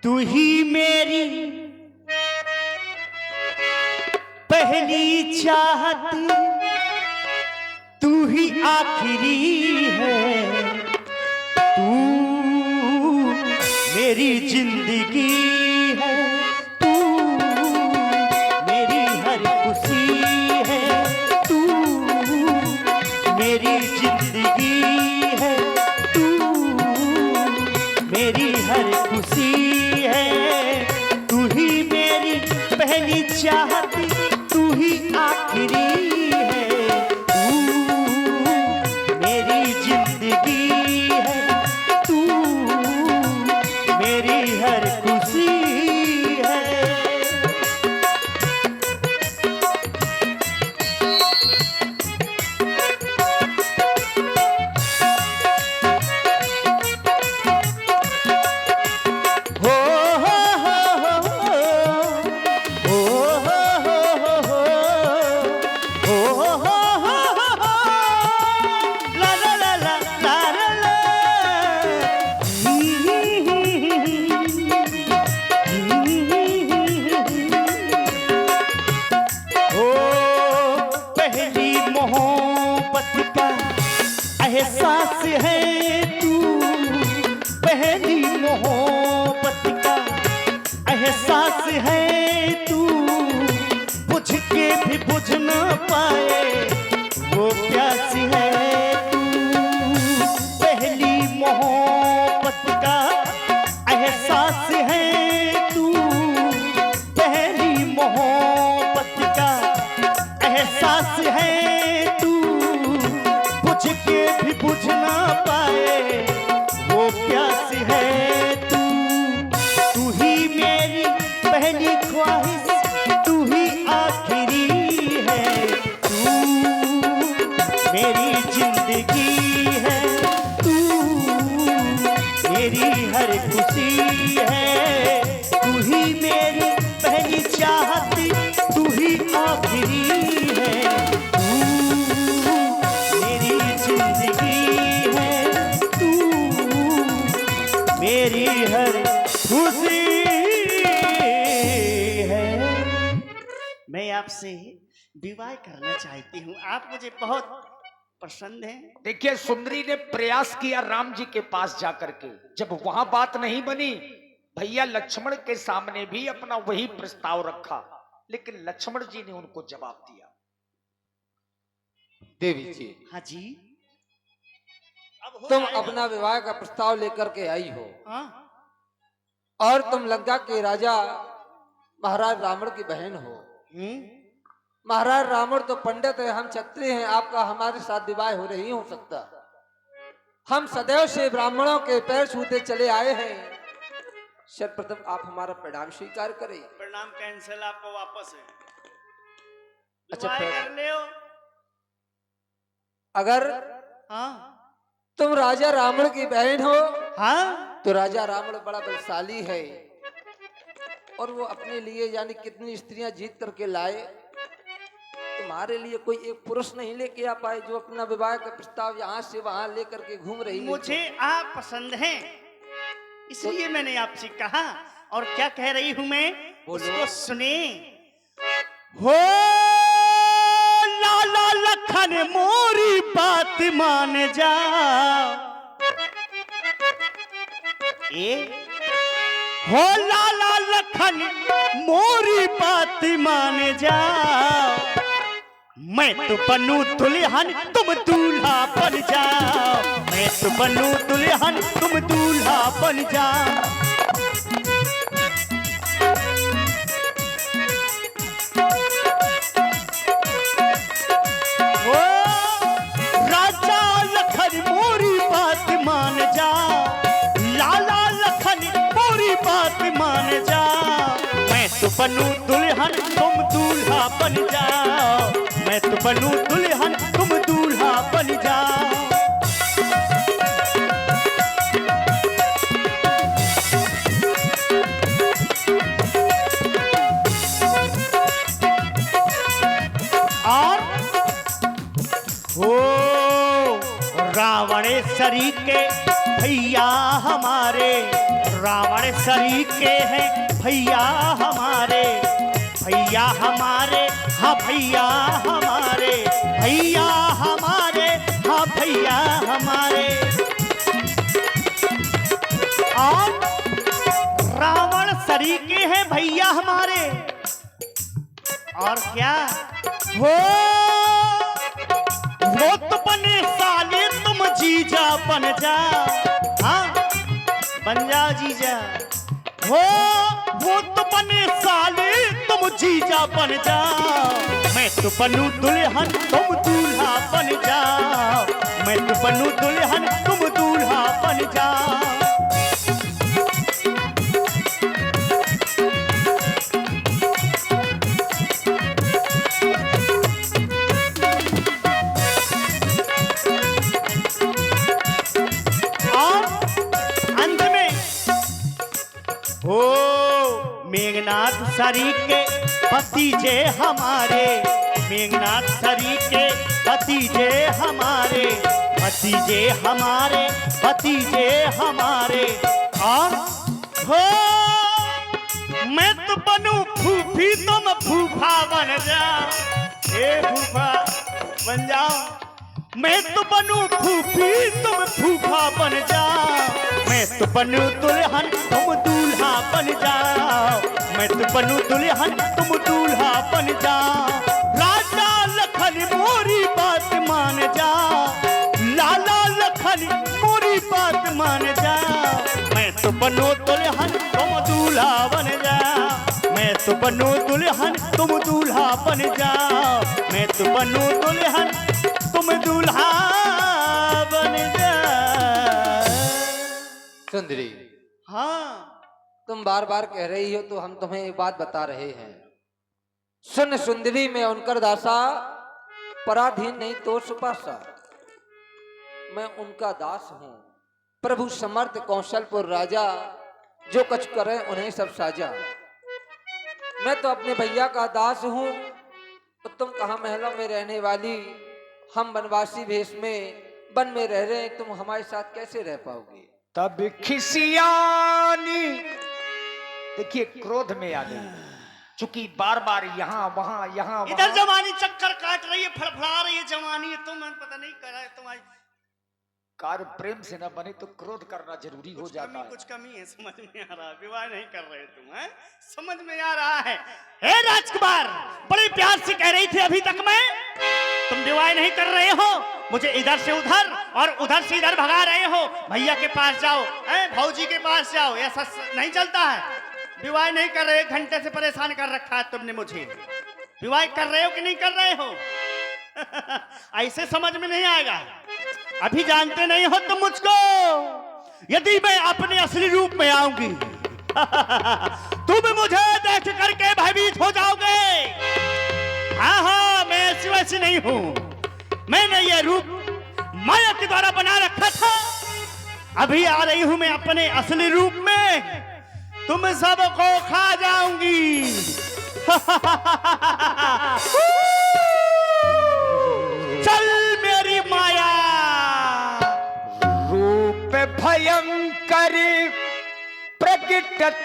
तू ही मेरी पहली चाहत, तू ही आखिरी है, तू मेरी जिंदगी है, तू मेरी हर खुशी है, तू मेरी जिंदगी है, तू मेरी हर खुशी है, तू ही मेरी पहली चाहत, तू ही आखिरी है, तू मेरी जिंदगी है, तू मेरी हर खुशी है। एहसास है तू, पहली मोहब्बत का एहसास है तू, बुझ के भी बुझ न पाए वो प्यास है तू, पहली मोहब्बत का एहसास है तू, पहली मोहब्बत का एहसास है तू, बुझ के भी बुझ ना पाए वो प्यास है तू, तू ही मेरी पहली ख्वाहिश, तू ही आखिरी है, तू मेरी जिंदगी है, तू मेरी हर खुशी है, तू ही मेरी पहली चाहत, तू ही आखिरी है, तू मेरी जिंदगी है, तू मेरी हर खुशी है। मैं आपसे विवाह करना चाहती हूँ, आप मुझे बहुत पसंद हैं। देखिए, सुंदरी ने प्रयास किया राम जी के पास जाकर के, जब वहां बात नहीं बनी, भैया लक्ष्मण के सामने भी अपना वही प्रस्ताव रखा, लेकिन लक्ष्मण जी ने उनको जवाब दिया। देवी जी, हाँ जी, अब हो तुम जाएगा। अपना विवाह का प्रस्ताव लेकर के आई हो, हाँ? और तुम लंका के राजा महाराज रावण की बहन हो। महाराज रावण तो पंडित है, हम क्षत्रिय हैं, आपका हमारे साथ विवाह हो नहीं हो सकता। हम सदैव से ब्राह्मणों के पैर छूते चले आए हैं। सर्वप्रथम आप हमारा प्रणाम स्वीकार करें। प्रणाम कैंसिल, आपको वापस है। अच्छा, विवाह फिर- कर ले हो। अगर हाँ तुम राजा रावण की बहन हो, हाँ, तो राजा रावण बड़ा बलशाली है, और वो अपने लिए यानी कितनी स्त्रियां जीत करके लाए, तुम्हारे लिए कोई एक पुरुष नहीं लेके आ पाए जो अपना विवाह का प्रस्ताव यहाँ से वहां लेकर के घूम रही है। मुझे आप पसंद हैं, इसलिए मैंने आपसे कहा। और क्या कह रही हूं मैं, बोलो। उसको सुने। हो लाला लखन मोरी बात मान जा, ए हो लाला लखन मोरी बात मान जा, मैं तो बनूं दुल्हन तुम दूल्हा बन जाओ, मैं तो बनूं दुल्हन तुम दूल्हा बन जाओ। ओ राजा लखन मोरी बात मान जा, लाला लखन मोरी बात मान जा, मैं तो बनूं दुल्हन तुम दूल्हा बन जाओ, मैं तो बनूं दुल्हन तुम दूल्हा बन जाओ। रावणेश्वरी के भैया हमारे रावण सरीके हैं भैया हमारे, भैया हमारे, हाँ भैया हमारे, भैया हमारे, हाँ भैया हमारे। और रावण सरीके हैं भैया हमारे, और क्या वो तो बने साले तुम जीजा बन जा, हाँ बन जा जीजा। वो तो बने साले तुम जीजा बन जा, मैं तो बनूं दुल्हन तुम दूल्हा बन जा, मैं तो बनूं दुल्हन तुम दूल्हा बन जा। मेघनाथ सरीके भतीजे हमारे, मेघनाथ सरीके भतीजे हमारे, भतीजे हमारे, भतीजे हमारे। और हो मैं तो बनूं फूफी तुम फूफा बन जा, ए फूफा बन जाओ। मैं तो बनूं फूफी तुम फूफा बन जा, मैं तो बनूं दुल्हन तुम दूल्हा बन जाओ, मैं तो बनूं दुल्हन तुम दूल्हा बन जा। राजा लखन मोरी बात मान जा, लाला लखन मोरी बात मान जा, मैं तो बनूं दुल्हन तुम दूल्हा बन जा, मैं तो बनूं दुल्हन तुम दूल्हा बन जा, मैं तो बनूं दुल्हन तुम दूल्हा बन जा। सुंदरी, हाँ तुम बार बार कह रही हो तो हम तुम्हें एक बात बता रहे हैं। सुन सुंदरी, मैं उनकर दासा, पराधीन नहीं तो सुपासा, मैं उनका दास हूँ। प्रभु समर्थ कौशलपुर राजा, जो कुछ करे उन्हें सब साजा। मैं तो अपने भैया का दास हूँ, तो तुम कहाँ महलों में रहने वाली, हम वनवासी भेष में वन में रह रहे हैं, तुम हमारे साथ कैसे रह पाओगे? तब खिसियानी, देखिए क्रोध में आ गई, चूंकि बार बार यहाँ वहां इधर जवानी चक्कर काट रही है, फड़फड़ा रही है जवानी, तुम पता नहीं कर रहा है तुम्हारी कार्य प्रेम से न बने तो क्रोध करना जरूरी हो जाता है। कुछ कमी है, समझ में आ रहा है, विवाह नहीं कर रहे तुम, हैं? समझ में आ रहा है। हे राजकुमार, बड़े प्यार से कह रही थी अभी तक मैं, तुम विवाह नहीं कर रहे हो, मुझे इधर से उधर और उधर से इधर भगा रहे हो। भैया के पास जाओ, भौजी के पास जाओ, ऐसा नहीं चलता है। विवाह नहीं कर रहे, 1 घंटे से परेशान कर रखा है तुमने मुझे। विवाह कर रहे हो कि नहीं कर रहे हो? ऐसे समझ में नहीं आएगा, अभी जानते नहीं हो तुम मुझको। यदि मैं अपने असली रूप में आऊंगी तुम मुझे देख करके भयभीत हो जाओगे। हाँ हाँ, मैं ऐसी वैसी नहीं हूं, मैंने ये रूप माया के द्वारा बना रखा था। अभी आ रही हूं मैं अपने असली रूप में, तुम सबको खा जाऊंगी।